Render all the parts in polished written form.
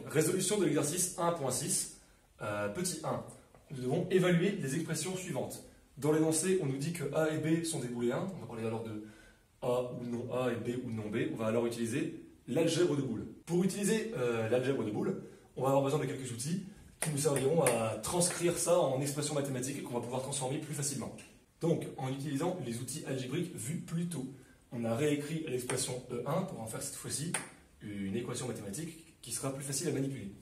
résolution de l'exercice 1.6, petit 1. Nous devons évaluer les expressions suivantes. Dans l'énoncé, on nous dit que A et B sont des booléens. On va parler alors de A ou non A et B ou non B. On va alors utiliser l'algèbre de Boole. Pour utiliser l'algèbre de Boole, on va avoir besoin de quelques outils qui nous serviront à transcrire ça en expressions mathématiques et qu'on va pouvoir transformer plus facilement. Donc, en utilisant les outils algébriques vus plus tôt, on a réécrit l'expression E1 pour en faire cette fois-ci une équation mathématique qui sera plus facile à manipuler.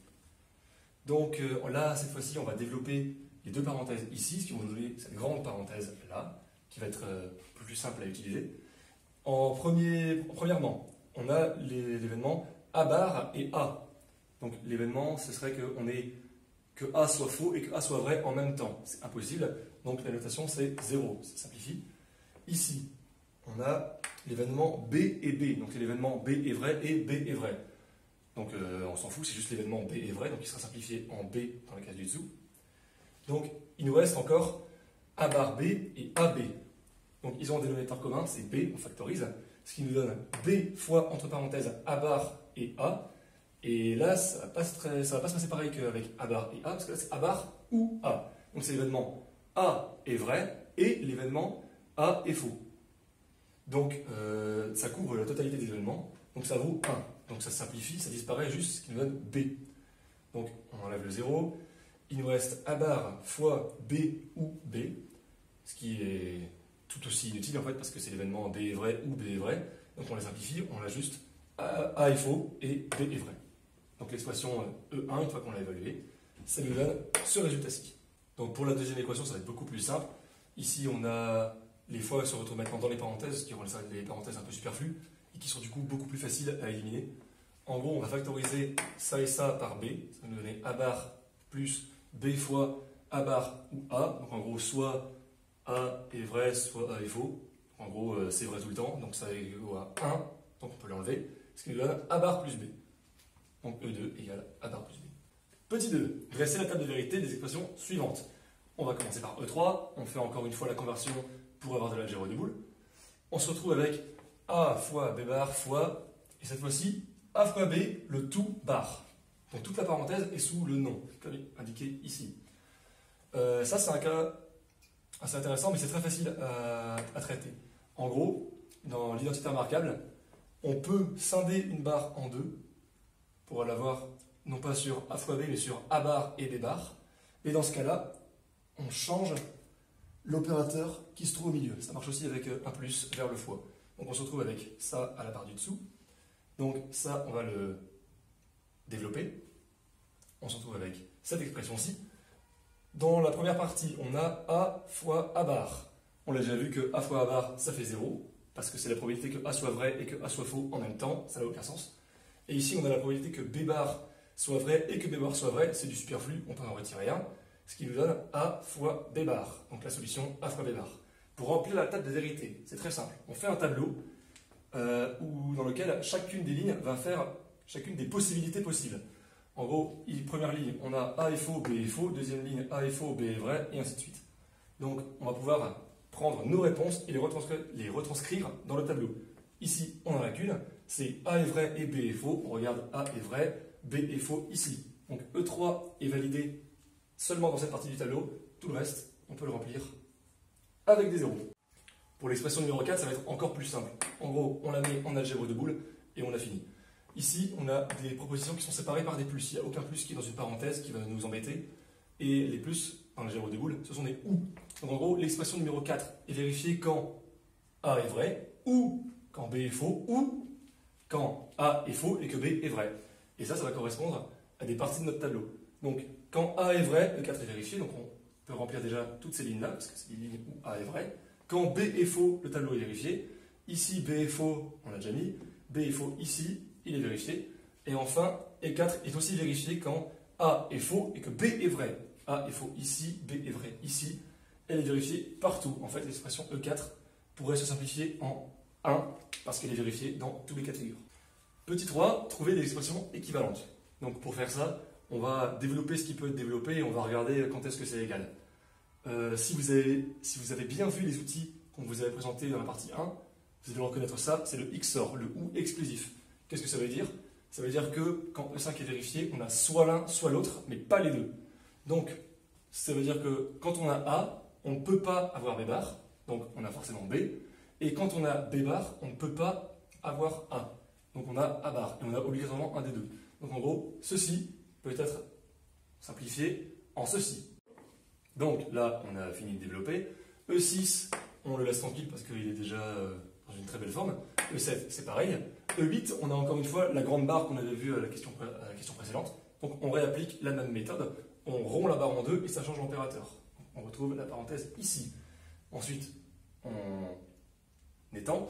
Donc là, cette fois-ci, on va développer les deux parenthèses ici, ce qui vont nous donner cette grande parenthèse là, qui va être plus simple à utiliser. Premièrement, on a l'événement A bar et A. Donc l'événement, ce serait qu'on ait que A soit faux et que A soit vrai en même temps. C'est impossible, donc la notation c'est 0, ça simplifie. Ici, on a l'événement B et B, donc l'événement B est vrai et B est vrai. Donc on s'en fout, c'est juste l'événement B est vrai, donc il sera simplifié en B dans le cas du dessous. Donc il nous reste encore A bar B et AB. Donc ils ont un dénominateur commun, c'est B, on factorise, ce qui nous donne B fois, entre parenthèses, A bar et A. Et là, ça va pas se passer pareil qu'avec A bar et A, parce que là c'est A bar ou A. Donc c'est l'événement A est vrai et l'événement A est faux. Donc ça couvre la totalité des événements, donc ça vaut 1. Donc ça simplifie, ça disparaît juste, ce qui nous donne B. Donc on enlève le 0, il nous reste A bar fois B ou B, ce qui est tout aussi inutile en fait, parce que c'est l'événement B est vrai ou B est vrai. Donc on les simplifie, on a juste A est faux et B est vrai. Donc l'expression E1, une fois qu'on l'a évaluée, ça nous donne ce résultat-ci. Donc pour la deuxième équation, ça va être beaucoup plus simple. Ici, on a les fois se retrouvent maintenant dans les parenthèses, qui rendent les parenthèses un peu superflues, et qui sont du coup beaucoup plus faciles à éliminer. En gros, on va factoriser ça et ça par B, ça va nous donner A bar plus B fois A bar ou A. Donc en gros, soit A est vrai, soit A est faux. En gros, c'est vrai tout le temps, donc ça équivaut à 1, donc on peut l'enlever, ce qui nous donne A bar plus B. Donc E2 égale A bar plus B. Petit 2, dresser la table de vérité des expressions suivantes. On va commencer par E3, on fait encore une fois la conversion pour avoir de l'algèbre de Boole. On se retrouve avec A fois B bar fois, et cette fois-ci, A fois B, le tout bar. Donc toute la parenthèse est sous le nom, comme indiqué ici. Ça, c'est un cas assez intéressant, mais c'est très facile à traiter. En gros, dans l'identité remarquable, on peut scinder une barre en deux pour l'avoir non pas sur A fois B, mais sur A bar et B bar. Et dans ce cas-là, on change l'opérateur qui se trouve au milieu. Ça marche aussi avec un plus vers le fois. Donc on se retrouve avec ça à la barre du dessous. Donc ça, on va le développer. On se retrouve avec cette expression-ci. Dans la première partie, on a A fois A bar. On l'a déjà vu que A fois A bar, ça fait 0, parce que c'est la probabilité que A soit vrai et que A soit faux en même temps. Ça n'a aucun sens. Et ici, on a la probabilité que B bar soit vrai et que B bar soit vrai. C'est du superflu, on peut en retirer un. Ce qui nous donne A fois B bar. Donc la solution A fois B bar. Pour remplir la table de vérité, c'est très simple. On fait un tableau dans lequel chacune des lignes va faire chacune des possibilités possibles. En gros, première ligne, on a A est faux, B est faux. Deuxième ligne, A est faux, B est vrai, et ainsi de suite. Donc, on va pouvoir prendre nos réponses et les retranscrire dans le tableau. Ici, on en a qu'une, c'est A est vrai et B est faux. On regarde A est vrai, B est faux ici. Donc, E3 est validé seulement dans cette partie du tableau. Tout le reste, on peut le remplir avec des zéros. Pour l'expression numéro 4, ça va être encore plus simple. En gros, on la met en algèbre de Boole et on a fini. Ici, on a des propositions qui sont séparées par des plus. Il n'y a aucun plus qui est dans une parenthèse qui va nous embêter. Et les plus, dans l'algèbre de Boole, ce sont des ou. Donc en gros, l'expression numéro 4 est vérifiée quand A est vrai, ou quand B est faux, ou quand A est faux et que B est vrai. Et ça va correspondre à des parties de notre tableau. Donc, quand A est vrai, le 4 est vérifié, donc on peut remplir déjà toutes ces lignes-là, parce que c'est des lignes où A est vrai. Quand B est faux, le tableau est vérifié. Ici, B est faux, on l'a déjà mis. B est faux ici, il est vérifié. Et enfin, E4 est aussi vérifié quand A est faux et que B est vrai. A est faux ici, B est vrai ici. Elle est vérifiée partout. En fait, l'expression E4 pourrait se simplifier en 1 parce qu'elle est vérifiée dans tous les cas de figure. Petit 3, trouver des expressions équivalentes. Donc pour faire ça, on va développer ce qui peut être développé et on va regarder quand est-ce que c'est égal. Si vous avez bien vu les outils qu'on vous avait présentés dans la partie 1, vous allez reconnaître ça, c'est le XOR, le OU exclusif. Qu'est-ce que ça veut dire? Ça veut dire que quand E5 est vérifié, on a soit l'un, soit l'autre, mais pas les deux. Donc, ça veut dire que quand on a A, on ne peut pas avoir B bar, donc on a forcément B. Et quand on a B bar, on ne peut pas avoir A. Donc on a A bar, et on a obligatoirement un des deux. Donc en gros, ceci peut être simplifié en ceci. Donc là, on a fini de développer. E6, on le laisse tranquille parce qu'il est déjà dans une très belle forme. E7, c'est pareil. E8, on a encore une fois la grande barre qu'on avait vue à la question précédente. Donc on réapplique la même méthode. On rompt la barre en deux et ça change l'opérateur. On retrouve la parenthèse ici. Ensuite, on étend,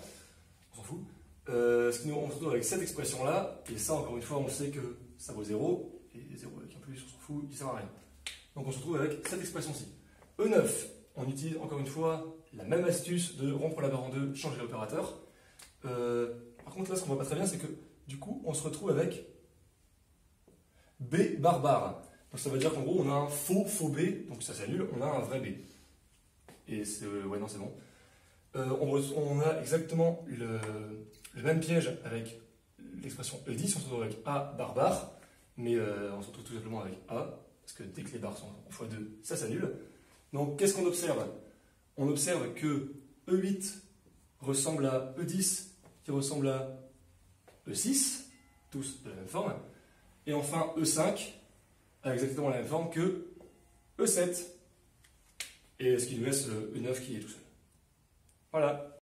on s'en fout. On se retrouve avec cette expression-là, et ça, encore une fois, on sait que ça vaut 0, et 0 avec un plus, on s'en fout, il ne sert à rien. Donc on se retrouve avec cette expression-ci. E9, on utilise encore une fois la même astuce de rompre la barre en deux, changer l'opérateur. Par contre, là, ce qu'on voit pas très bien, c'est que, du coup, on se retrouve avec B bar bar. Donc ça veut dire qu'en gros, on a un faux B, donc ça s'annule, on a un vrai B. Et c'est... ouais, non, c'est bon. On a exactement le même piège avec l'expression E10, on se retrouve avec A bar bar, mais on se retrouve tout simplement avec A, parce que dès que les barres sont en x2, ça s'annule. Donc qu'est-ce qu'on observe? On observe que E8 ressemble à E10, qui ressemble à E6, tous de la même forme, et enfin E5 a exactement la même forme que E7, et ce qui nous laisse le E9 qui est tout seul. Voilà.